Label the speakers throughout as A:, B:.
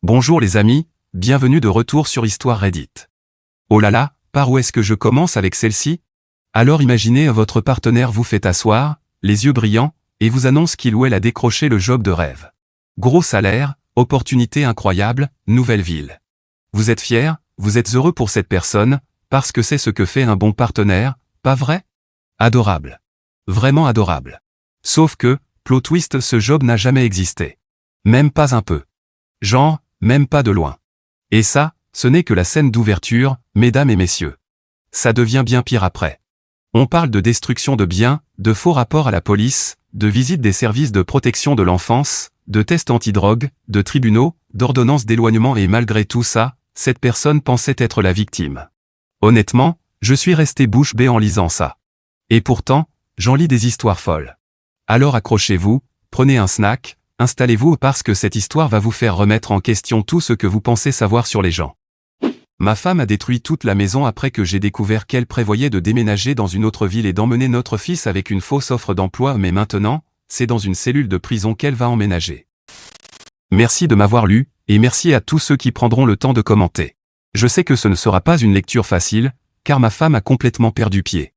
A: Bonjour les amis, bienvenue de retour sur Histoire Reddit. Oh là là, par où est-ce que je commence avec celle-ci? Alors imaginez votre partenaire vous fait asseoir, les yeux brillants, et vous annonce qu'il ou elle a décroché le job de rêve. Gros salaire, opportunité incroyable, nouvelle ville. Vous êtes fier, vous êtes heureux pour cette personne, parce que c'est ce que fait un bon partenaire, pas vrai? Adorable. Vraiment adorable. Sauf que, plot twist, ce job n'a jamais existé. Même pas un peu. Genre, même pas de loin. Et ça, ce n'est que la scène d'ouverture, mesdames et messieurs. Ça devient bien pire après. On parle de destruction de biens, de faux rapports à la police, de visite des services de protection de l'enfance, de tests antidrogue, de tribunaux, d'ordonnances d'éloignement et malgré tout ça, cette personne pensait être la victime. Honnêtement, je suis resté bouche bée en lisant ça. Et pourtant, j'en lis des histoires folles. Alors accrochez-vous, prenez un snack, installez-vous parce que cette histoire va vous faire remettre en question tout ce que vous pensez savoir sur les gens. Ma femme a détruit toute la maison après que j'ai découvert qu'elle prévoyait de déménager dans une autre ville et d'emmener notre fils avec une fausse offre d'emploi, mais maintenant, c'est dans une cellule de prison qu'elle va emménager. Merci de m'avoir lu, et merci à tous ceux qui prendront le temps de commenter. Je sais que ce ne sera pas une lecture facile, car ma femme a complètement perdu pied.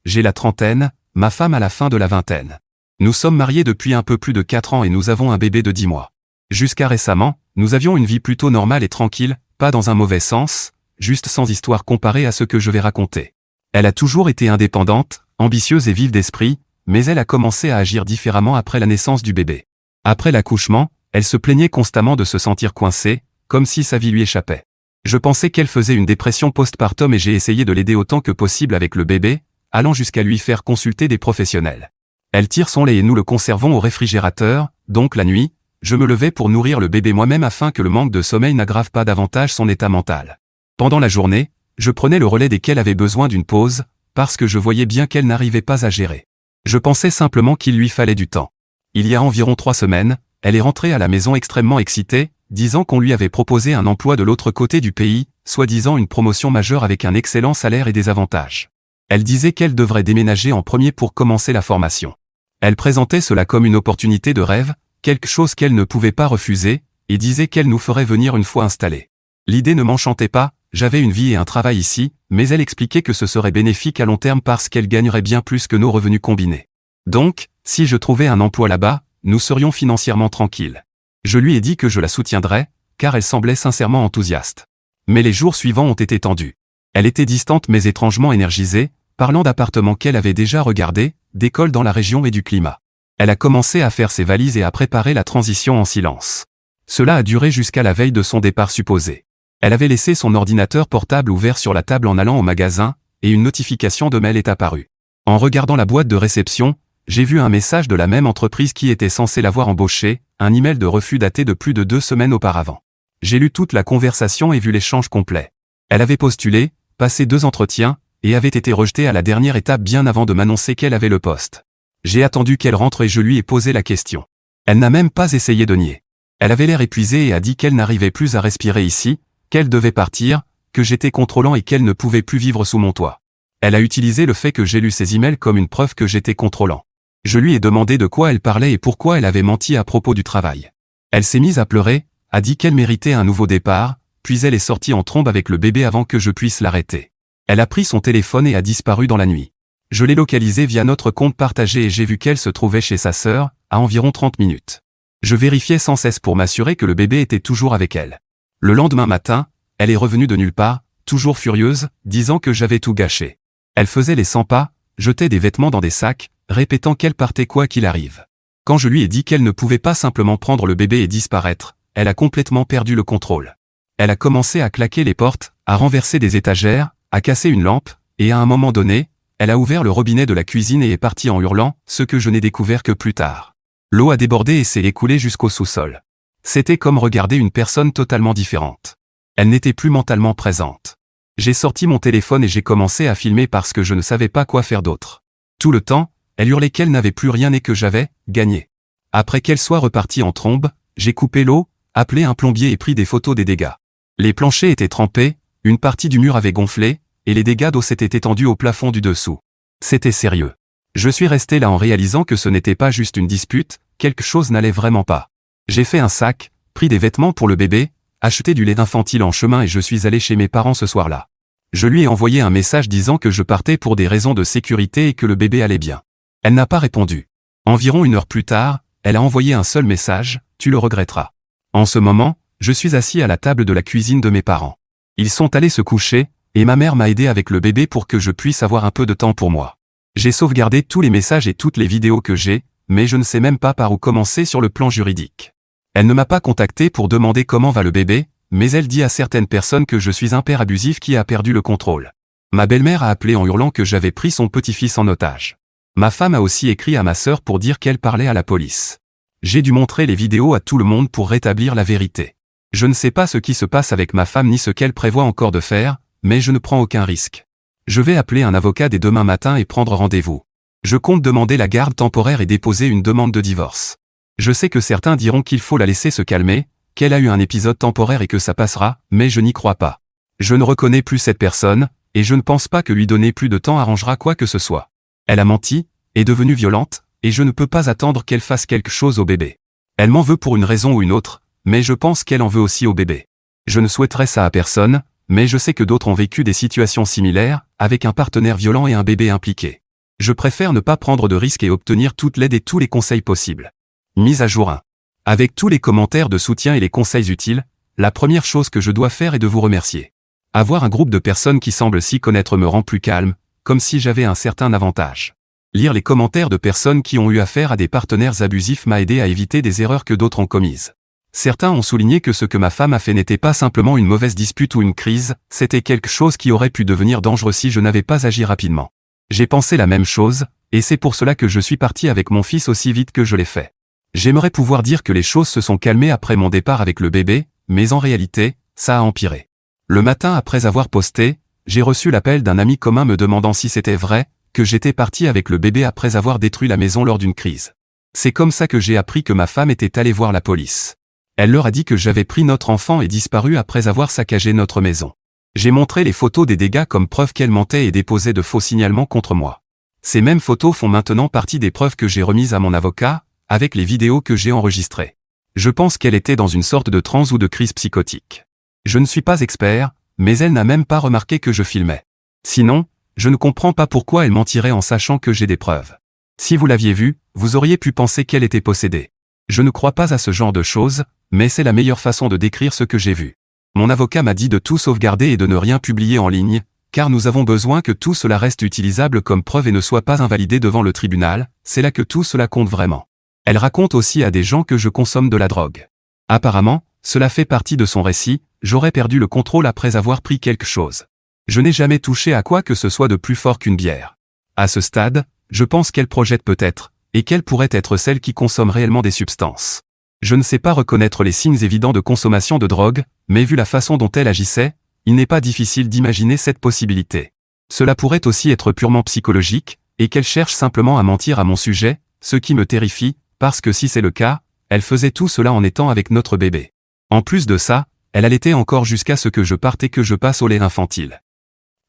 A: J'ai la trentaine, ma femme a la fin de la vingtaine. Nous sommes mariés depuis un peu plus de 4 ans et nous avons un bébé de 10 mois. Jusqu'à récemment, nous avions une vie plutôt normale et tranquille, pas dans un mauvais sens, juste sans histoire comparée à ce que je vais raconter. Elle a toujours été indépendante, ambitieuse et vive d'esprit, mais elle a commencé à agir différemment après la naissance du bébé. Après l'accouchement, elle se plaignait constamment de se sentir coincée, comme si sa vie lui échappait. Je pensais qu'elle faisait une dépression postpartum et j'ai essayé de l'aider autant que possible avec le bébé, allant jusqu'à lui faire consulter des professionnels. Elle tire son lait et nous le conservons au réfrigérateur, donc la nuit, je me levais pour nourrir le bébé moi-même afin que le manque de sommeil n'aggrave pas davantage son état mental. Pendant la journée, je prenais le relais dès qu'elle avait besoin d'une pause, parce que je voyais bien qu'elle n'arrivait pas à gérer. Je pensais simplement qu'il lui fallait du temps. Il y a environ 3 semaines, elle est rentrée à la maison extrêmement excitée, disant qu'on lui avait proposé un emploi de l'autre côté du pays, soi-disant une promotion majeure avec un excellent salaire et des avantages. Elle disait qu'elle devrait déménager en premier pour commencer la formation. Elle présentait cela comme une opportunité de rêve, quelque chose qu'elle ne pouvait pas refuser, et disait qu'elle nous ferait venir une fois installés. L'idée ne m'enchantait pas, j'avais une vie et un travail ici, mais elle expliquait que ce serait bénéfique à long terme parce qu'elle gagnerait bien plus que nos revenus combinés. Donc, si je trouvais un emploi là-bas, nous serions financièrement tranquilles. Je lui ai dit que je la soutiendrais, car elle semblait sincèrement enthousiaste. Mais les jours suivants ont été tendus. Elle était distante mais étrangement énergisée, parlant d'appartements qu'elle avait déjà regardés, d'écoles dans la région et du climat. Elle a commencé à faire ses valises et à préparer la transition en silence. Cela a duré jusqu'à la veille de son départ supposé. Elle avait laissé son ordinateur portable ouvert sur la table en allant au magasin, et une notification de mail est apparue. En regardant la boîte de réception, j'ai vu un message de la même entreprise qui était censée l'avoir embauchée, un email de refus daté de plus de 2 semaines auparavant. J'ai lu toute la conversation et vu l'échange complet. Elle avait postulé, passé 2 entretiens, et avait été rejetée à la dernière étape bien avant de m'annoncer qu'elle avait le poste. J'ai attendu qu'elle rentre et je lui ai posé la question. Elle n'a même pas essayé de nier. Elle avait l'air épuisée et a dit qu'elle n'arrivait plus à respirer ici, qu'elle devait partir, que j'étais contrôlant et qu'elle ne pouvait plus vivre sous mon toit. Elle a utilisé le fait que j'ai lu ses emails comme une preuve que j'étais contrôlant. Je lui ai demandé de quoi elle parlait et pourquoi elle avait menti à propos du travail. Elle s'est mise à pleurer, a dit qu'elle méritait un nouveau départ, puis elle est sortie en trombe avec le bébé avant que je puisse l'arrêter. Elle a pris son téléphone et a disparu dans la nuit. Je l'ai localisée via notre compte partagé et j'ai vu qu'elle se trouvait chez sa sœur, à environ 30 minutes. Je vérifiais sans cesse pour m'assurer que le bébé était toujours avec elle. Le lendemain matin, elle est revenue de nulle part, toujours furieuse, disant que j'avais tout gâché. Elle faisait les 100 pas, jetait des vêtements dans des sacs, répétant qu'elle partait quoi qu'il arrive. Quand je lui ai dit qu'elle ne pouvait pas simplement prendre le bébé et disparaître, elle a complètement perdu le contrôle. Elle a commencé à claquer les portes, à renverser des étagères, à casser une lampe, et à un moment donné, elle a ouvert le robinet de la cuisine et est partie en hurlant, ce que je n'ai découvert que plus tard. L'eau a débordé et s'est écoulée jusqu'au sous-sol. C'était comme regarder une personne totalement différente. Elle n'était plus mentalement présente. J'ai sorti mon téléphone et j'ai commencé à filmer parce que je ne savais pas quoi faire d'autre. Tout le temps, elle hurlait qu'elle n'avait plus rien et que j'avais gagné. Après qu'elle soit repartie en trombe, j'ai coupé l'eau, appelé un plombier et pris des photos des dégâts. Les planchers étaient trempés, une partie du mur avait gonflé, et les dégâts d'eau s'étaient étendus au plafond du dessous. C'était sérieux. Je suis resté là en réalisant que ce n'était pas juste une dispute, quelque chose n'allait vraiment pas. J'ai fait un sac, pris des vêtements pour le bébé, acheté du lait infantile en chemin et je suis allé chez mes parents ce soir-là. Je lui ai envoyé un message disant que je partais pour des raisons de sécurité et que le bébé allait bien. Elle n'a pas répondu. Environ 1 heure plus tard, elle a envoyé un seul message, « Tu le regretteras ». En ce moment, je suis assis à la table de la cuisine de mes parents. Ils sont allés se coucher, et ma mère m'a aidé avec le bébé pour que je puisse avoir un peu de temps pour moi. J'ai sauvegardé tous les messages et toutes les vidéos que j'ai, mais je ne sais même pas par où commencer sur le plan juridique. Elle ne m'a pas contacté pour demander comment va le bébé, mais elle dit à certaines personnes que je suis un père abusif qui a perdu le contrôle. Ma belle-mère a appelé en hurlant que j'avais pris son petit-fils en otage. Ma femme a aussi écrit à ma sœur pour dire qu'elle parlait à la police. J'ai dû montrer les vidéos à tout le monde pour rétablir la vérité. Je ne sais pas ce qui se passe avec ma femme ni ce qu'elle prévoit encore de faire, mais je ne prends aucun risque. Je vais appeler un avocat dès demain matin et prendre rendez-vous. Je compte demander la garde temporaire et déposer une demande de divorce. Je sais que certains diront qu'il faut la laisser se calmer, qu'elle a eu un épisode temporaire et que ça passera, mais je n'y crois pas. Je ne reconnais plus cette personne, et je ne pense pas que lui donner plus de temps arrangera quoi que ce soit. Elle a menti, est devenue violente, et je ne peux pas attendre qu'elle fasse quelque chose au bébé. Elle m'en veut pour une raison ou une autre, mais je pense qu'elle en veut aussi au bébé. Je ne souhaiterais ça à personne, mais je sais que d'autres ont vécu des situations similaires, avec un partenaire violent et un bébé impliqué. Je préfère ne pas prendre de risques et obtenir toute l'aide et tous les conseils possibles. Mise à jour 1. Avec tous les commentaires de soutien et les conseils utiles, la première chose que je dois faire est de vous remercier. Avoir un groupe de personnes qui semblent s'y connaître me rend plus calme, comme si j'avais un certain avantage. Lire les commentaires de personnes qui ont eu affaire à des partenaires abusifs m'a aidé à éviter des erreurs que d'autres ont commises. Certains ont souligné que ce que ma femme a fait n'était pas simplement une mauvaise dispute ou une crise, c'était quelque chose qui aurait pu devenir dangereux si je n'avais pas agi rapidement. J'ai pensé la même chose, et c'est pour cela que je suis parti avec mon fils aussi vite que je l'ai fait. J'aimerais pouvoir dire que les choses se sont calmées après mon départ avec le bébé, mais en réalité, ça a empiré. Le matin après avoir posté, j'ai reçu l'appel d'un ami commun me demandant si c'était vrai, que j'étais parti avec le bébé après avoir détruit la maison lors d'une crise. C'est comme ça que j'ai appris que ma femme était allée voir la police. Elle leur a dit que j'avais pris notre enfant et disparu après avoir saccagé notre maison. J'ai montré les photos des dégâts comme preuve qu'elle mentait et déposait de faux signalements contre moi. Ces mêmes photos font maintenant partie des preuves que j'ai remises à mon avocat, avec les vidéos que j'ai enregistrées. Je pense qu'elle était dans une sorte de transe ou de crise psychotique. Je ne suis pas expert, mais elle n'a même pas remarqué que je filmais. Sinon, je ne comprends pas pourquoi elle mentirait en sachant que j'ai des preuves. Si vous l'aviez vue, vous auriez pu penser qu'elle était possédée. Je ne crois pas à ce genre de choses, mais c'est la meilleure façon de décrire ce que j'ai vu. Mon avocat m'a dit de tout sauvegarder et de ne rien publier en ligne, car nous avons besoin que tout cela reste utilisable comme preuve et ne soit pas invalidé devant le tribunal, c'est là que tout cela compte vraiment. Elle raconte aussi à des gens que je consomme de la drogue. Apparemment, cela fait partie de son récit, j'aurais perdu le contrôle après avoir pris quelque chose. Je n'ai jamais touché à quoi que ce soit de plus fort qu'une bière. À ce stade, je pense qu'elle projette peut-être, et qu'elle pourrait être celle qui consomme réellement des substances. Je ne sais pas reconnaître les signes évidents de consommation de drogue, mais vu la façon dont elle agissait, il n'est pas difficile d'imaginer cette possibilité. Cela pourrait aussi être purement psychologique, et qu'elle cherche simplement à mentir à mon sujet, ce qui me terrifie, parce que si c'est le cas, elle faisait tout cela en étant avec notre bébé. En plus de ça, elle allaitait encore jusqu'à ce que je parte et que je passe au lait infantile.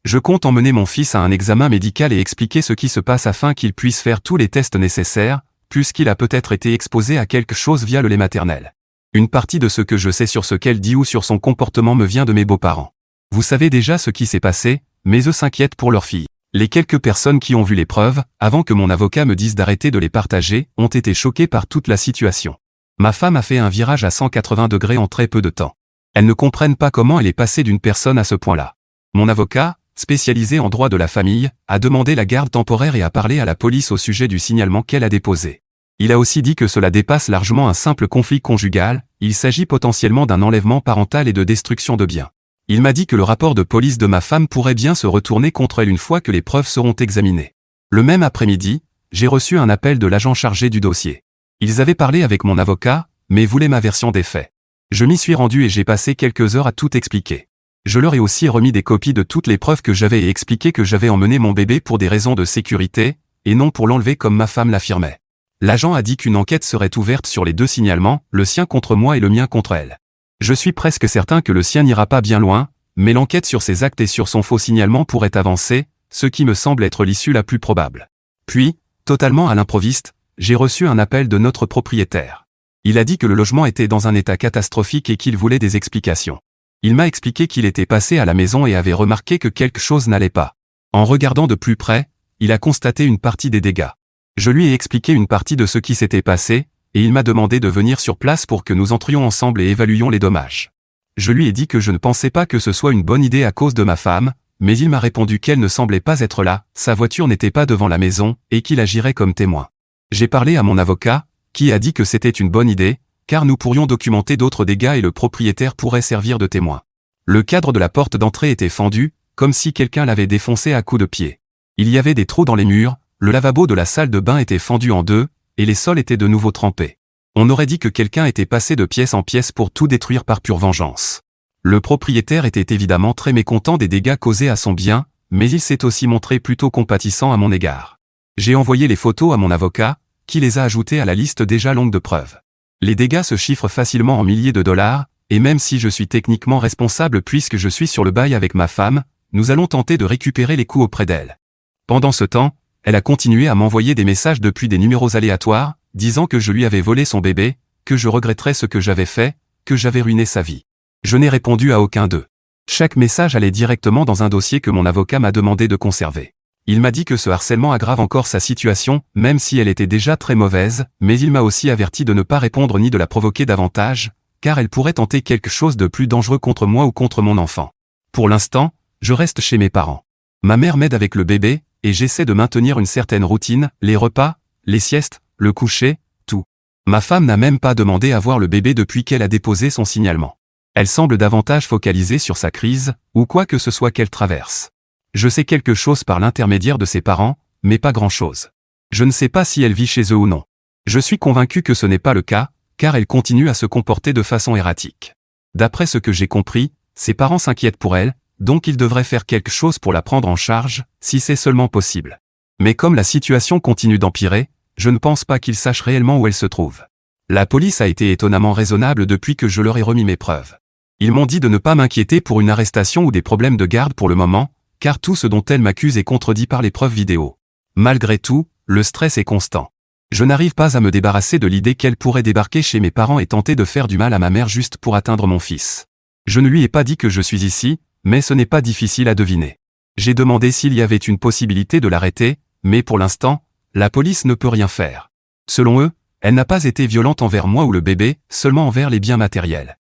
A: Je compte emmener mon fils à un examen médical et expliquer ce qui se passe afin qu'il puisse faire tous les tests nécessaires, puisqu'il a peut-être été exposé à quelque chose via le lait maternel. Une partie de ce que je sais sur ce qu'elle dit ou sur son comportement me vient de mes beaux-parents. Vous savez déjà ce qui s'est passé, mais eux s'inquiètent pour leur fille. Les quelques personnes qui ont vu les preuves, avant que mon avocat me dise d'arrêter de les partager, ont été choquées par toute la situation. Ma femme a fait un virage à 180 degrés en très peu de temps. Elles ne comprennent pas comment elle est passée d'une personne à ce point-là. Mon avocat, spécialisé en droit de la famille, a demandé la garde temporaire et a parlé à la police au sujet du signalement qu'elle a déposé. Il a aussi dit que cela dépasse largement un simple conflit conjugal, il s'agit potentiellement d'un enlèvement parental et de destruction de biens. Il m'a dit que le rapport de police de ma femme pourrait bien se retourner contre elle une fois que les preuves seront examinées. Le même après-midi, j'ai reçu un appel de l'agent chargé du dossier. Ils avaient parlé avec mon avocat, mais voulaient ma version des faits. Je m'y suis rendu et j'ai passé quelques heures à tout expliquer. Je leur ai aussi remis des copies de toutes les preuves que j'avais et expliqué que j'avais emmené mon bébé pour des raisons de sécurité, et non pour l'enlever comme ma femme l'affirmait. L'agent a dit qu'une enquête serait ouverte sur les deux signalements, le sien contre moi et le mien contre elle. Je suis presque certain que le sien n'ira pas bien loin, mais l'enquête sur ses actes et sur son faux signalement pourrait avancer, ce qui me semble être l'issue la plus probable. Puis, totalement à l'improviste, j'ai reçu un appel de notre propriétaire. Il a dit que le logement était dans un état catastrophique et qu'il voulait des explications. Il m'a expliqué qu'il était passé à la maison et avait remarqué que quelque chose n'allait pas. En regardant de plus près, il a constaté une partie des dégâts. Je lui ai expliqué une partie de ce qui s'était passé, et il m'a demandé de venir sur place pour que nous entrions ensemble et évaluions les dommages. Je lui ai dit que je ne pensais pas que ce soit une bonne idée à cause de ma femme, mais il m'a répondu qu'elle ne semblait pas être là, sa voiture n'était pas devant la maison, et qu'il agirait comme témoin. J'ai parlé à mon avocat, qui a dit que c'était une bonne idée, car nous pourrions documenter d'autres dégâts et le propriétaire pourrait servir de témoin. Le cadre de la porte d'entrée était fendu, comme si quelqu'un l'avait défoncé à coups de pied. Il y avait des trous dans les murs, le lavabo de la salle de bain était fendu en deux, et les sols étaient de nouveau trempés. On aurait dit que quelqu'un était passé de pièce en pièce pour tout détruire par pure vengeance. Le propriétaire était évidemment très mécontent des dégâts causés à son bien, mais il s'est aussi montré plutôt compatissant à mon égard. J'ai envoyé les photos à mon avocat, qui les a ajoutées à la liste déjà longue de preuves. Les dégâts se chiffrent facilement en milliers de dollars, et même si je suis techniquement responsable puisque je suis sur le bail avec ma femme, nous allons tenter de récupérer les coûts auprès d'elle. Pendant ce temps, elle a continué à m'envoyer des messages depuis des numéros aléatoires, disant que je lui avais volé son bébé, que je regretterais ce que j'avais fait, que j'avais ruiné sa vie. Je n'ai répondu à aucun d'eux. Chaque message allait directement dans un dossier que mon avocat m'a demandé de conserver. Il m'a dit que ce harcèlement aggrave encore sa situation, même si elle était déjà très mauvaise, mais il m'a aussi averti de ne pas répondre ni de la provoquer davantage, car elle pourrait tenter quelque chose de plus dangereux contre moi ou contre mon enfant. Pour l'instant, je reste chez mes parents. Ma mère m'aide avec le bébé, et j'essaie de maintenir une certaine routine, les repas, les siestes, le coucher, tout. Ma femme n'a même pas demandé à voir le bébé depuis qu'elle a déposé son signalement. Elle semble davantage focalisée sur sa crise, ou quoi que ce soit qu'elle traverse. Je sais quelque chose par l'intermédiaire de ses parents, mais pas grand-chose. Je ne sais pas si elle vit chez eux ou non. Je suis convaincu que ce n'est pas le cas, car elle continue à se comporter de façon erratique. D'après ce que j'ai compris, ses parents s'inquiètent pour elle, donc ils devraient faire quelque chose pour la prendre en charge, si c'est seulement possible. Mais comme la situation continue d'empirer, je ne pense pas qu'ils sachent réellement où elle se trouve. La police a été étonnamment raisonnable depuis que je leur ai remis mes preuves. Ils m'ont dit de ne pas m'inquiéter pour une arrestation ou des problèmes de garde pour le moment, car tout ce dont elle m'accuse est contredit par les preuves vidéo. Malgré tout, le stress est constant. Je n'arrive pas à me débarrasser de l'idée qu'elle pourrait débarquer chez mes parents et tenter de faire du mal à ma mère juste pour atteindre mon fils. Je ne lui ai pas dit que je suis ici, mais ce n'est pas difficile à deviner. J'ai demandé s'il y avait une possibilité de l'arrêter, mais pour l'instant, la police ne peut rien faire. Selon eux, elle n'a pas été violente envers moi ou le bébé, seulement envers les biens matériels.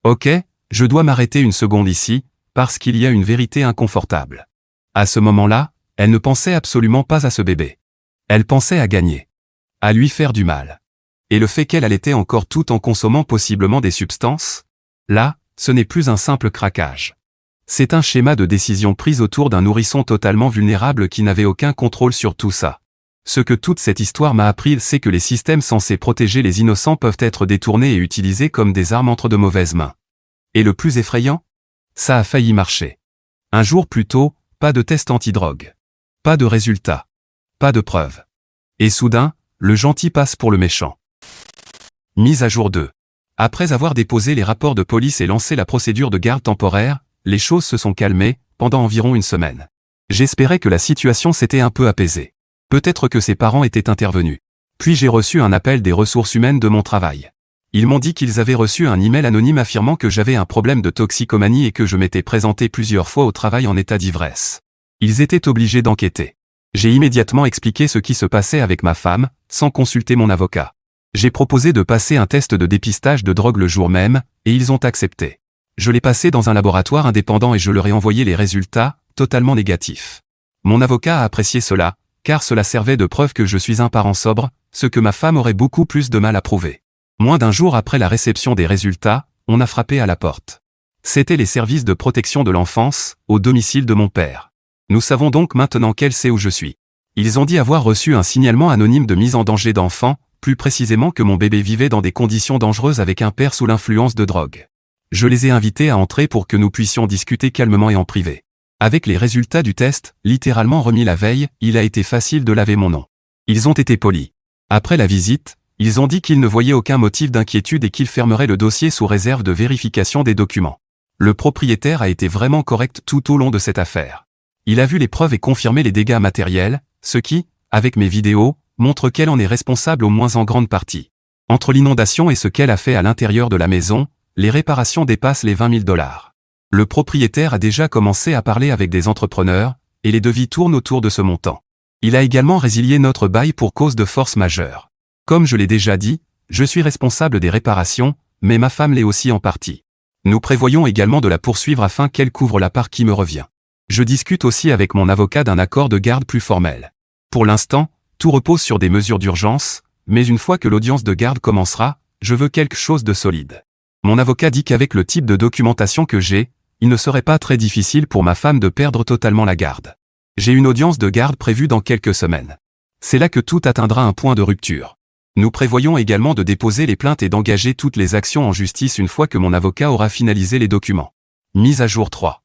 A: Ok, je dois m'arrêter une seconde ici, parce qu'il y a une vérité inconfortable. À ce moment-là, elle ne pensait absolument pas à ce bébé. Elle pensait à gagner. À lui faire du mal. Et le fait qu'elle allaitait encore tout en consommant possiblement des substances? Là, ce n'est plus un simple craquage. C'est un schéma de décision prise autour d'un nourrisson totalement vulnérable qui n'avait aucun contrôle sur tout ça. Ce que toute cette histoire m'a appris, c'est que les systèmes censés protéger les innocents peuvent être détournés et utilisés comme des armes entre de mauvaises mains. Et le plus effrayant? Ça a failli marcher. Un jour plus tôt, pas de test antidrogue. Pas de résultat. Pas de preuve. Et soudain, le gentil passe pour le méchant. Mise à jour 2. Après avoir déposé les rapports de police et lancé la procédure de garde temporaire, les choses se sont calmées, pendant environ une semaine. J'espérais que la situation s'était un peu apaisée. Peut-être que ses parents étaient intervenus. Puis j'ai reçu un appel des ressources humaines de mon travail. Ils m'ont dit qu'ils avaient reçu un email anonyme affirmant que j'avais un problème de toxicomanie et que je m'étais présenté plusieurs fois au travail en état d'ivresse. Ils étaient obligés d'enquêter. J'ai immédiatement expliqué ce qui se passait avec ma femme, sans consulter mon avocat. J'ai proposé de passer un test de dépistage de drogue le jour même, et ils ont accepté. Je l'ai passé dans un laboratoire indépendant et je leur ai envoyé les résultats, totalement négatifs. Mon avocat a apprécié cela, car cela servait de preuve que je suis un parent sobre, ce que ma femme aurait beaucoup plus de mal à prouver. Moins d'un jour après la réception des résultats, on a frappé à la porte. C'étaient les services de protection de l'enfance, au domicile de mon père. Nous savons donc maintenant qu'elle sait où je suis. Ils ont dit avoir reçu un signalement anonyme de mise en danger d'enfant, plus précisément que mon bébé vivait dans des conditions dangereuses avec un père sous l'influence de drogue. Je les ai invités à entrer pour que nous puissions discuter calmement et en privé. Avec les résultats du test, littéralement remis la veille, il a été facile de laver mon nom. Ils ont été polis. Après la visite, ils ont dit qu'ils ne voyaient aucun motif d'inquiétude et qu'ils fermeraient le dossier sous réserve de vérification des documents. Le propriétaire a été vraiment correct tout au long de cette affaire. Il a vu les preuves et confirmé les dégâts matériels, ce qui, avec mes vidéos, montre qu'elle en est responsable au moins en grande partie. Entre l'inondation et ce qu'elle a fait à l'intérieur de la maison, les réparations dépassent les 20 000 $. Le propriétaire a déjà commencé à parler avec des entrepreneurs, et les devis tournent autour de ce montant. Il a également résilié notre bail pour cause de force majeure. Comme je l'ai déjà dit, je suis responsable des réparations, mais ma femme l'est aussi en partie. Nous prévoyons également de la poursuivre afin qu'elle couvre la part qui me revient. Je discute aussi avec mon avocat d'un accord de garde plus formel. Pour l'instant, tout repose sur des mesures d'urgence, mais une fois que l'audience de garde commencera, je veux quelque chose de solide. Mon avocat dit qu'avec le type de documentation que j'ai, il ne serait pas très difficile pour ma femme de perdre totalement la garde. J'ai une audience de garde prévue dans quelques semaines. C'est là que tout atteindra un point de rupture. Nous prévoyons également de déposer les plaintes et d'engager toutes les actions en justice une fois que mon avocat aura finalisé les documents. Mise à jour 3.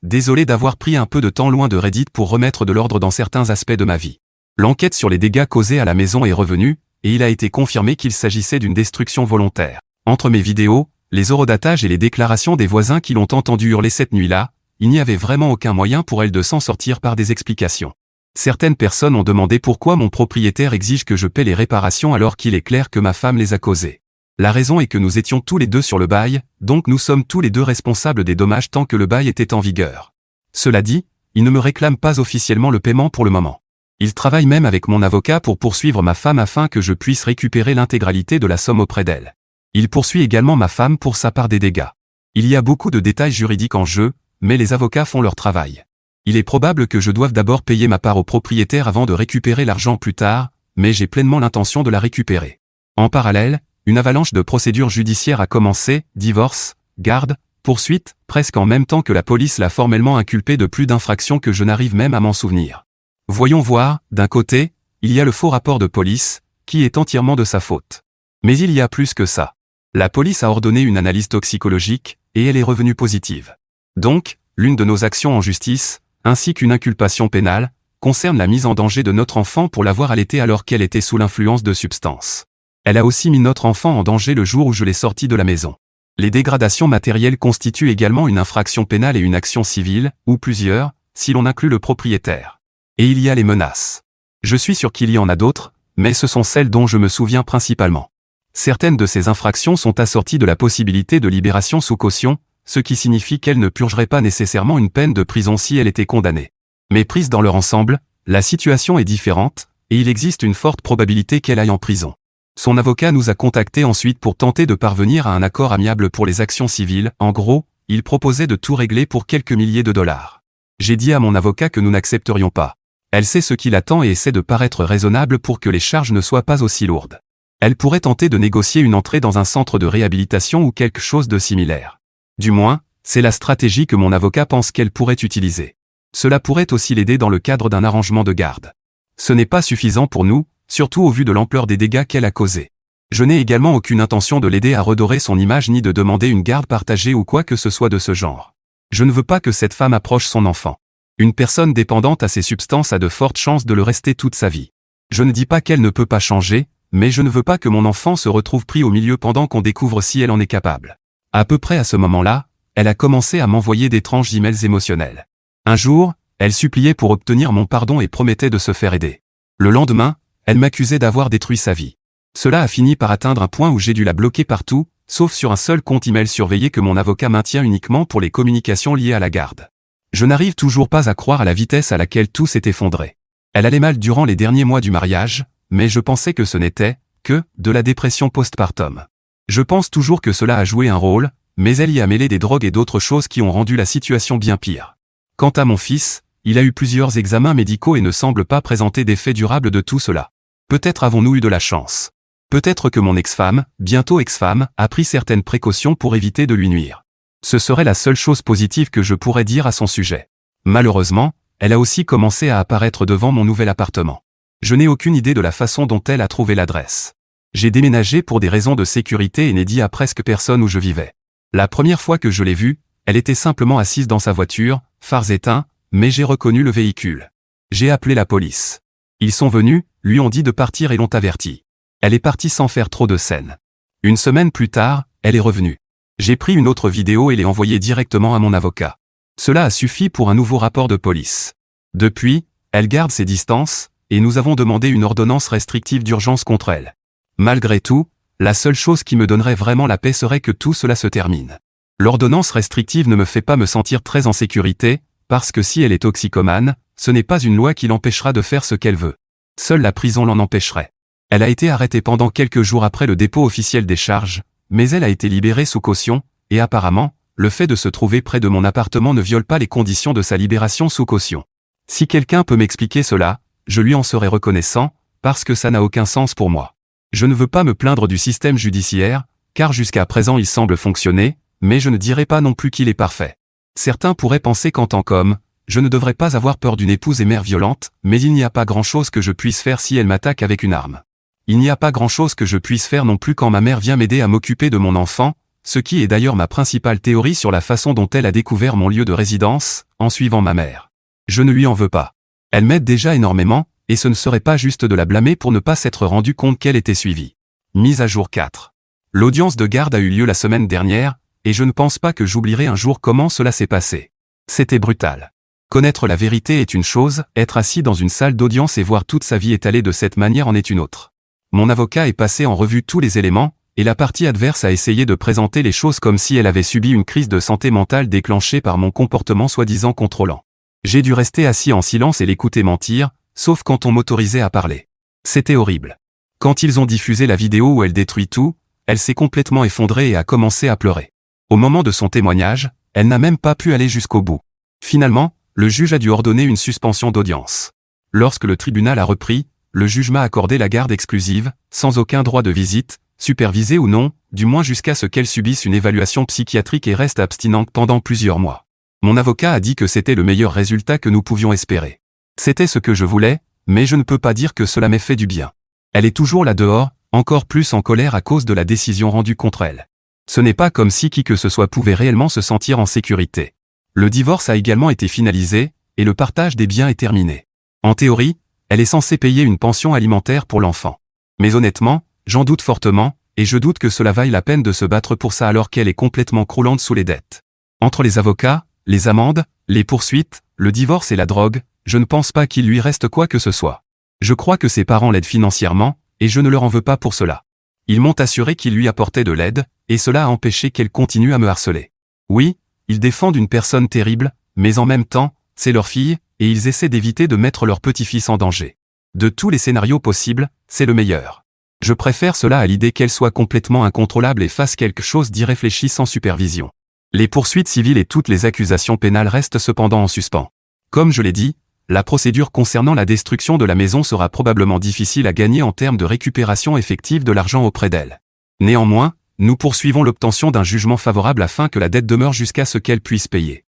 A: Désolé d'avoir pris un peu de temps loin de Reddit pour remettre de l'ordre dans certains aspects de ma vie. L'enquête sur les dégâts causés à la maison est revenue, et il a été confirmé qu'il s'agissait d'une destruction volontaire. Entre mes vidéos, les horodatages et les déclarations des voisins qui l'ont entendu hurler cette nuit-là, il n'y avait vraiment aucun moyen pour elle de s'en sortir par des explications. Certaines personnes ont demandé pourquoi mon propriétaire exige que je paie les réparations alors qu'il est clair que ma femme les a causées. La raison est que nous étions tous les deux sur le bail, donc nous sommes tous les deux responsables des dommages tant que le bail était en vigueur. Cela dit, il ne me réclame pas officiellement le paiement pour le moment. Il travaille même avec mon avocat pour poursuivre ma femme afin que je puisse récupérer l'intégralité de la somme auprès d'elle. Il poursuit également ma femme pour sa part des dégâts. Il y a beaucoup de détails juridiques en jeu, mais les avocats font leur travail. Il est probable que je doive d'abord payer ma part au propriétaire avant de récupérer l'argent plus tard, mais j'ai pleinement l'intention de la récupérer. En parallèle, une avalanche de procédures judiciaires a commencé, divorce, garde, poursuite, presque en même temps que la police l'a formellement inculpé de plus d'infractions que je n'arrive même à m'en souvenir. Voyons voir, d'un côté, il y a le faux rapport de police, qui est entièrement de sa faute. Mais il y a plus que ça. La police a ordonné une analyse toxicologique, et elle est revenue positive. Donc, l'une de nos actions en justice, ainsi qu'une inculpation pénale, concerne la mise en danger de notre enfant pour l'avoir allaitée alors qu'elle était sous l'influence de substances. Elle a aussi mis notre enfant en danger le jour où je l'ai sorti de la maison. Les dégradations matérielles constituent également une infraction pénale et une action civile, ou plusieurs, si l'on inclut le propriétaire. Et il y a les menaces. Je suis sûr qu'il y en a d'autres, mais ce sont celles dont je me souviens principalement. Certaines de ces infractions sont assorties de la possibilité de libération sous caution, ce qui signifie qu'elle ne purgerait pas nécessairement une peine de prison si elle était condamnée. Mais prise dans leur ensemble, la situation est différente, et il existe une forte probabilité qu'elle aille en prison. Son avocat nous a contactés ensuite pour tenter de parvenir à un accord amiable pour les actions civiles. En gros, il proposait de tout régler pour quelques milliers de dollars. J'ai dit à mon avocat que nous n'accepterions pas. Elle sait ce qui l'attend et essaie de paraître raisonnable pour que les charges ne soient pas aussi lourdes. Elle pourrait tenter de négocier une entrée dans un centre de réhabilitation ou quelque chose de similaire. Du moins, c'est la stratégie que mon avocat pense qu'elle pourrait utiliser. Cela pourrait aussi l'aider dans le cadre d'un arrangement de garde. Ce n'est pas suffisant pour nous, surtout au vu de l'ampleur des dégâts qu'elle a causés. Je n'ai également aucune intention de l'aider à redorer son image ni de demander une garde partagée ou quoi que ce soit de ce genre. Je ne veux pas que cette femme approche son enfant. Une personne dépendante à ces substances a de fortes chances de le rester toute sa vie. Je ne dis pas qu'elle ne peut pas changer, mais je ne veux pas que mon enfant se retrouve pris au milieu pendant qu'on découvre si elle en est capable. À peu près à ce moment-là, elle a commencé à m'envoyer d'étranges emails émotionnels. Un jour, elle suppliait pour obtenir mon pardon et promettait de se faire aider. Le lendemain, elle m'accusait d'avoir détruit sa vie. Cela a fini par atteindre un point où j'ai dû la bloquer partout, sauf sur un seul compte email surveillé que mon avocat maintient uniquement pour les communications liées à la garde. Je n'arrive toujours pas à croire à la vitesse à laquelle tout s'est effondré. Elle allait mal durant les derniers mois du mariage, mais je pensais que ce n'était que de la dépression postpartum. Je pense toujours que cela a joué un rôle, mais elle y a mêlé des drogues et d'autres choses qui ont rendu la situation bien pire. Quant à mon fils, il a eu plusieurs examens médicaux et ne semble pas présenter d'effets durables de tout cela. Peut-être avons-nous eu de la chance. Peut-être que mon ex-femme, bientôt ex-femme, a pris certaines précautions pour éviter de lui nuire. Ce serait la seule chose positive que je pourrais dire à son sujet. Malheureusement, elle a aussi commencé à apparaître devant mon nouvel appartement. Je n'ai aucune idée de la façon dont elle a trouvé l'adresse. J'ai déménagé pour des raisons de sécurité et n'ai dit à presque personne où je vivais. La première fois que je l'ai vue, elle était simplement assise dans sa voiture, phares éteints, mais j'ai reconnu le véhicule. J'ai appelé la police. Ils sont venus, lui ont dit de partir et l'ont averti. Elle est partie sans faire trop de scènes. Une semaine plus tard, elle est revenue. J'ai pris une autre vidéo et l'ai envoyée directement à mon avocat. Cela a suffi pour un nouveau rapport de police. Depuis, elle garde ses distances, et nous avons demandé une ordonnance restrictive d'urgence contre elle. Malgré tout, La seule chose qui me donnerait vraiment la paix serait que tout cela se termine. L'ordonnance restrictive ne me fait pas me sentir très en sécurité, parce que si elle est toxicomane, ce n'est pas une loi qui l'empêchera de faire ce qu'elle veut. Seule la prison l'en empêcherait. Elle a été arrêtée pendant quelques jours après le dépôt officiel des charges, mais elle a été libérée sous caution, et apparemment, le fait de se trouver près de mon appartement ne viole pas les conditions de sa libération sous caution. Si quelqu'un peut m'expliquer cela, je lui en serai reconnaissant, parce que ça n'a aucun sens pour moi. Je ne veux pas me plaindre du système judiciaire, car jusqu'à présent il semble fonctionner, mais je ne dirai pas non plus qu'il est parfait. Certains pourraient penser qu'en tant qu'homme, je ne devrais pas avoir peur d'une épouse et mère violente, mais il n'y a pas grand-chose que je puisse faire si elle m'attaque avec une arme. Il n'y a pas grand-chose que je puisse faire non plus quand ma mère vient m'aider à m'occuper de mon enfant, ce qui est d'ailleurs ma principale théorie sur la façon dont elle a découvert mon lieu de résidence, en suivant ma mère. Je ne lui en veux pas. Elle m'aide déjà énormément, et ce ne serait pas juste de la blâmer pour ne pas s'être rendu compte qu'elle était suivie. Mise à jour 4. L'audience de garde a eu lieu la semaine dernière, et je ne pense pas que j'oublierai un jour comment cela s'est passé. C'était brutal. Connaître la vérité est une chose, être assis dans une salle d'audience et voir toute sa vie étalée de cette manière en est une autre. Mon avocat est passé en revue tous les éléments, et la partie adverse a essayé de présenter les choses comme si elle avait subi une crise de santé mentale déclenchée par mon comportement soi-disant contrôlant. J'ai dû rester assis en silence et l'écouter mentir, sauf quand on m'autorisait à parler. C'était horrible. Quand ils ont diffusé la vidéo où elle détruit tout, elle s'est complètement effondrée et a commencé à pleurer. Au moment de son témoignage, elle n'a même pas pu aller jusqu'au bout. Finalement, le juge a dû ordonner une suspension d'audience. Lorsque le tribunal a repris, le juge m'a accordé la garde exclusive, sans aucun droit de visite, supervisée ou non, du moins jusqu'à ce qu'elle subisse une évaluation psychiatrique et reste abstinente pendant plusieurs mois. Mon avocat a dit que c'était le meilleur résultat que nous pouvions espérer. C'était ce que je voulais, mais je ne peux pas dire que cela m'ait fait du bien. Elle est toujours là dehors, encore plus en colère à cause de la décision rendue contre elle. Ce n'est pas comme si qui que ce soit pouvait réellement se sentir en sécurité. Le divorce a également été finalisé, et le partage des biens est terminé. En théorie, elle est censée payer une pension alimentaire pour l'enfant. Mais honnêtement, j'en doute fortement, et je doute que cela vaille la peine de se battre pour ça alors qu'elle est complètement croulante sous les dettes. Entre les avocats, les amendes, les poursuites, le divorce et la drogue, je ne pense pas qu'il lui reste quoi que ce soit. Je crois que ses parents l'aident financièrement, et je ne leur en veux pas pour cela. Ils m'ont assuré qu'ils lui apportaient de l'aide, et cela a empêché qu'elle continue à me harceler. Oui, ils défendent une personne terrible, mais en même temps, c'est leur fille, et ils essaient d'éviter de mettre leur petit-fils en danger. De tous les scénarios possibles, c'est le meilleur. Je préfère cela à l'idée qu'elle soit complètement incontrôlable et fasse quelque chose d'irréfléchi sans supervision. Les poursuites civiles et toutes les accusations pénales restent cependant en suspens. Comme je l'ai dit, la procédure concernant la destruction de la maison sera probablement difficile à gagner en termes de récupération effective de l'argent auprès d'elle. Néanmoins, nous poursuivons l'obtention d'un jugement favorable afin que la dette demeure jusqu'à ce qu'elle puisse payer.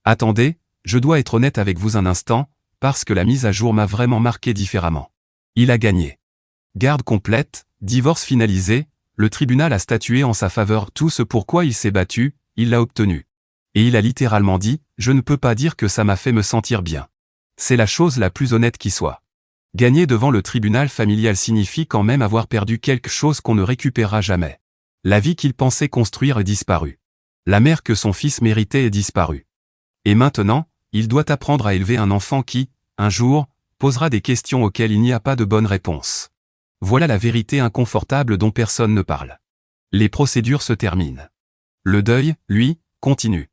A: Attendez, je dois être honnête avec vous un instant, parce que la mise à jour m'a vraiment marqué différemment. Il a gagné. Garde complète, divorce finalisé, le tribunal a statué en sa faveur. Tout ce pourquoi il s'est battu, il l'a obtenu. Et il a littéralement dit, je ne peux pas dire que ça m'a fait me sentir bien. C'est la chose la plus honnête qui soit. Gagner devant le tribunal familial signifie quand même avoir perdu quelque chose qu'on ne récupérera jamais. La vie qu'il pensait construire est disparue. La mère que son fils méritait est disparue. Et maintenant, il doit apprendre à élever un enfant qui, un jour, posera des questions auxquelles il n'y a pas de bonne réponse. Voilà la vérité inconfortable dont personne ne parle. Les procédures se terminent. Le deuil, lui, continue.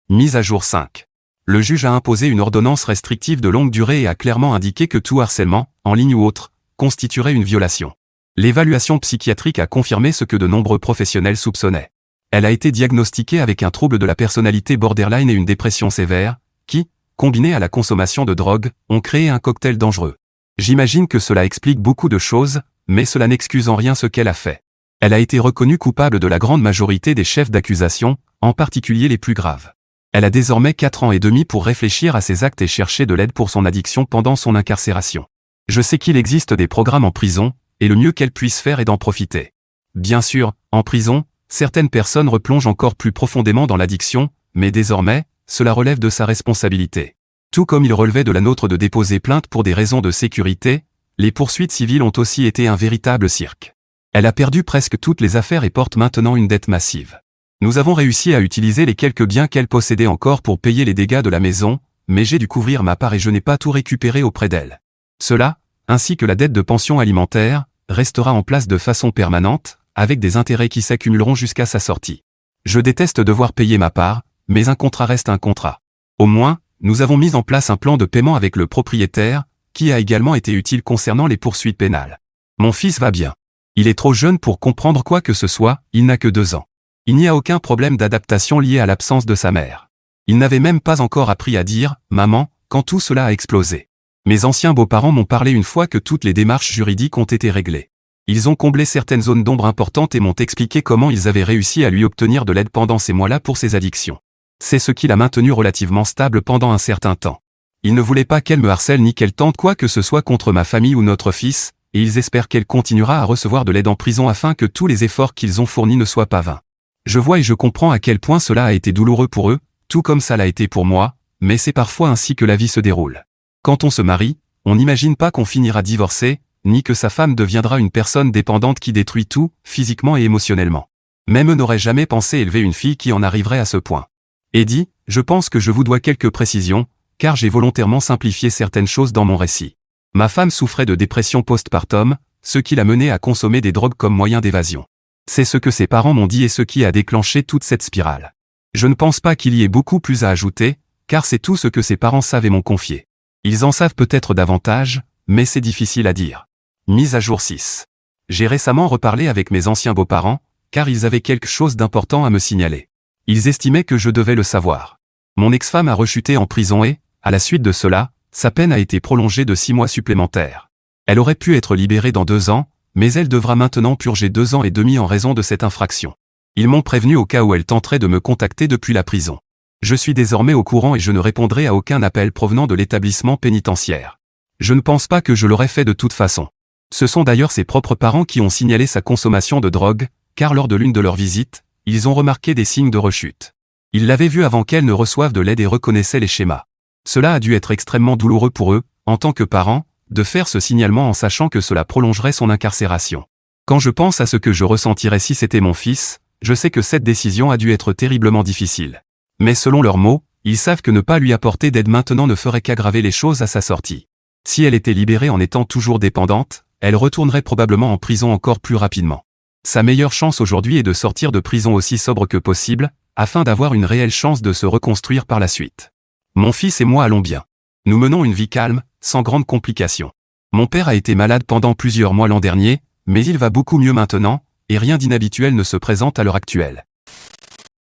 A: Mise à jour 5. Le juge a imposé une ordonnance restrictive de longue durée et a clairement indiqué que tout harcèlement, en ligne ou autre, constituerait une violation. L'évaluation psychiatrique a confirmé ce que de nombreux professionnels soupçonnaient. Elle a été diagnostiquée avec un trouble de la personnalité borderline et une dépression sévère, qui, combinée à la consommation de drogue, ont créé un cocktail dangereux. J'imagine que cela explique beaucoup de choses, mais cela n'excuse en rien ce qu'elle a fait. Elle a été reconnue coupable de la grande majorité des chefs d'accusation, en particulier les plus graves. Elle a désormais 4 ans et demi pour réfléchir à ses actes et chercher de l'aide pour son addiction pendant son incarcération. Je sais qu'il existe des programmes en prison, et le mieux qu'elle puisse faire est d'en profiter. Bien sûr, en prison, certaines personnes replongent encore plus profondément dans l'addiction, mais désormais, cela relève de sa responsabilité. Tout comme il relevait de la nôtre de déposer plainte pour des raisons de sécurité, les poursuites civiles ont aussi été un véritable cirque. Elle a perdu presque toutes les affaires et porte maintenant une dette massive. Nous avons réussi à utiliser les quelques biens qu'elle possédait encore pour payer les dégâts de la maison, mais j'ai dû couvrir ma part et je n'ai pas tout récupéré auprès d'elle. Cela, ainsi que la dette de pension alimentaire, restera en place de façon permanente, avec des intérêts qui s'accumuleront jusqu'à sa sortie. Je déteste devoir payer ma part, mais un contrat reste un contrat. Au moins, nous avons mis en place un plan de paiement avec le propriétaire, qui a également été utile concernant les poursuites pénales. Mon fils va bien. Il est trop jeune pour comprendre quoi que ce soit, il n'a que 2 ans. Il n'y a aucun problème d'adaptation lié à l'absence de sa mère. Il n'avait même pas encore appris à dire « maman » quand tout cela a explosé. Mes anciens beaux-parents m'ont parlé une fois que toutes les démarches juridiques ont été réglées. Ils ont comblé certaines zones d'ombre importantes et m'ont expliqué comment ils avaient réussi à lui obtenir de l'aide pendant ces mois-là pour ses addictions. C'est ce qui l'a maintenu relativement stable pendant un certain temps. Ils ne voulaient pas qu'elle me harcèle ni qu'elle tente quoi que ce soit contre ma famille ou notre fils, et ils espèrent qu'elle continuera à recevoir de l'aide en prison afin que tous les efforts qu'ils ont fournis ne soient pas vains. Je vois et je comprends à quel point cela a été douloureux pour eux, tout comme ça l'a été pour moi, mais c'est parfois ainsi que la vie se déroule. Quand on se marie, on n'imagine pas qu'on finira divorcé, ni que sa femme deviendra une personne dépendante qui détruit tout, physiquement et émotionnellement. Même eux n'auraient jamais pensé élever une fille qui en arriverait à ce point. Eddie, je pense que je vous dois quelques précisions, car j'ai volontairement simplifié certaines choses dans mon récit. Ma femme souffrait de dépression postpartum, ce qui l'a menée à consommer des drogues comme moyen d'évasion. C'est ce que ses parents m'ont dit et ce qui a déclenché toute cette spirale. Je ne pense pas qu'il y ait beaucoup plus à ajouter, car c'est tout ce que ses parents savent et m'ont confié. Ils en savent peut-être davantage, mais c'est difficile à dire. Mise à jour 6. J'ai récemment reparlé avec mes anciens beaux-parents, car ils avaient quelque chose d'important à me signaler. Ils estimaient que je devais le savoir. Mon ex-femme a rechuté en prison et, à la suite de cela, sa peine a été prolongée de 6 mois supplémentaires. Elle aurait pu être libérée dans 2 ans, mais elle devra maintenant purger 2 ans et demi en raison de cette infraction. Ils m'ont prévenu au cas où elle tenterait de me contacter depuis la prison. Je suis désormais au courant et je ne répondrai à aucun appel provenant de l'établissement pénitentiaire. Je ne pense pas que je l'aurais fait de toute façon. Ce sont d'ailleurs ses propres parents qui ont signalé sa consommation de drogue, car lors de l'une de leurs visites, ils ont remarqué des signes de rechute. Ils l'avaient vu avant qu'elle ne reçoive de l'aide et reconnaissaient les schémas. Cela a dû être extrêmement douloureux pour eux, en tant que parents, de faire ce signalement en sachant que cela prolongerait son incarcération. Quand je pense à ce que je ressentirais si c'était mon fils, je sais que cette décision a dû être terriblement difficile. Mais selon leurs mots, ils savent que ne pas lui apporter d'aide maintenant ne ferait qu'aggraver les choses à sa sortie. Si elle était libérée en étant toujours dépendante, elle retournerait probablement en prison encore plus rapidement. Sa meilleure chance aujourd'hui est de sortir de prison aussi sobre que possible, afin d'avoir une réelle chance de se reconstruire par la suite. Mon fils et moi allons bien. Nous menons une vie calme, sans grandes complications. Mon père a été malade pendant plusieurs mois l'an dernier, mais il va beaucoup mieux maintenant, et rien d'inhabituel ne se présente à l'heure actuelle.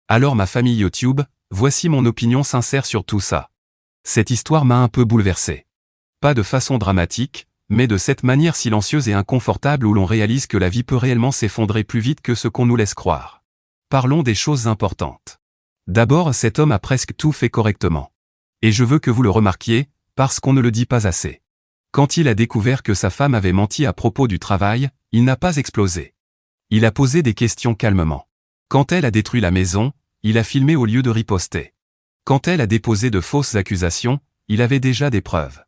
A: Alors ma famille YouTube, voici mon opinion sincère sur tout ça. Cette histoire m'a un peu bouleversé. Pas de façon dramatique, mais de cette manière silencieuse et inconfortable où l'on réalise que la vie peut réellement s'effondrer plus vite que ce qu'on nous laisse croire. Parlons des choses importantes. D'abord, cet homme a presque tout fait correctement. Et je veux que vous le remarquiez, parce qu'on ne le dit pas assez. Quand il a découvert que sa femme avait menti à propos du travail, il n'a pas explosé. Il a posé des questions calmement. Quand elle a détruit la maison, il a filmé au lieu de riposter. Quand elle a déposé de fausses accusations, il avait déjà des preuves.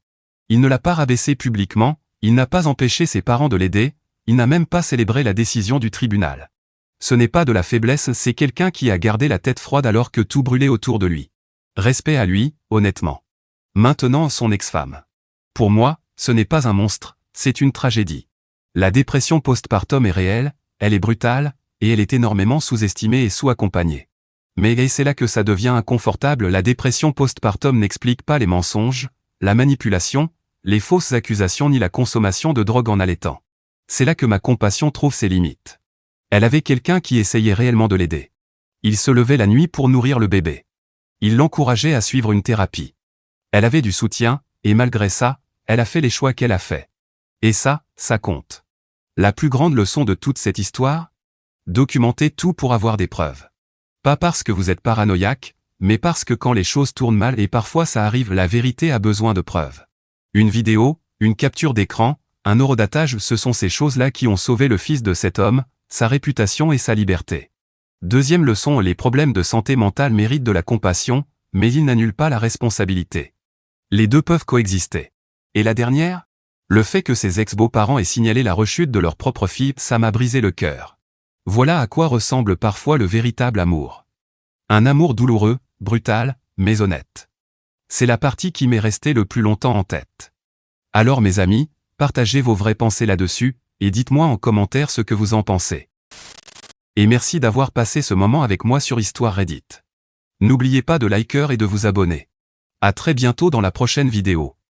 A: Il ne l'a pas rabaissé publiquement, il n'a pas empêché ses parents de l'aider, il n'a même pas célébré la décision du tribunal. Ce n'est pas de la faiblesse, c'est quelqu'un qui a gardé la tête froide alors que tout brûlait autour de lui. Respect à lui, honnêtement. Maintenant son ex-femme. Pour moi, ce n'est pas un monstre, c'est une tragédie. La dépression postpartum est réelle, elle est brutale, et elle est énormément sous-estimée et sous-accompagnée. Mais c'est là que ça devient inconfortable, la dépression postpartum n'explique pas les mensonges, la manipulation, les fausses accusations ni la consommation de drogue en allaitant. C'est là que ma compassion trouve ses limites. Elle avait quelqu'un qui essayait réellement de l'aider. Il se levait la nuit pour nourrir le bébé. Il l'encourageait à suivre une thérapie. Elle avait du soutien, et malgré ça, elle a fait les choix qu'elle a faits. Et ça compte. La plus grande leçon de toute cette histoire? Documentez tout pour avoir des preuves. Pas parce que vous êtes paranoïaque, mais parce que quand les choses tournent mal et parfois ça arrive, la vérité a besoin de preuves. Une vidéo, une capture d'écran, un horodatage, ce sont ces choses-là qui ont sauvé le fils de cet homme, sa réputation et sa liberté. Deuxième leçon, les problèmes de santé mentale méritent de la compassion, mais ils n'annulent pas la responsabilité. Les deux peuvent coexister. Et la dernière? Le fait que ses ex-beaux-parents aient signalé la rechute de leur propre fille, ça m'a brisé le cœur. Voilà à quoi ressemble parfois le véritable amour. Un amour douloureux, brutal, mais honnête. C'est la partie qui m'est restée le plus longtemps en tête. Alors mes amis, partagez vos vraies pensées là-dessus, et dites-moi en commentaire ce que vous en pensez. Et merci d'avoir passé ce moment avec moi sur Histoire Reddit. N'oubliez pas de liker et de vous abonner. À très bientôt dans la prochaine vidéo.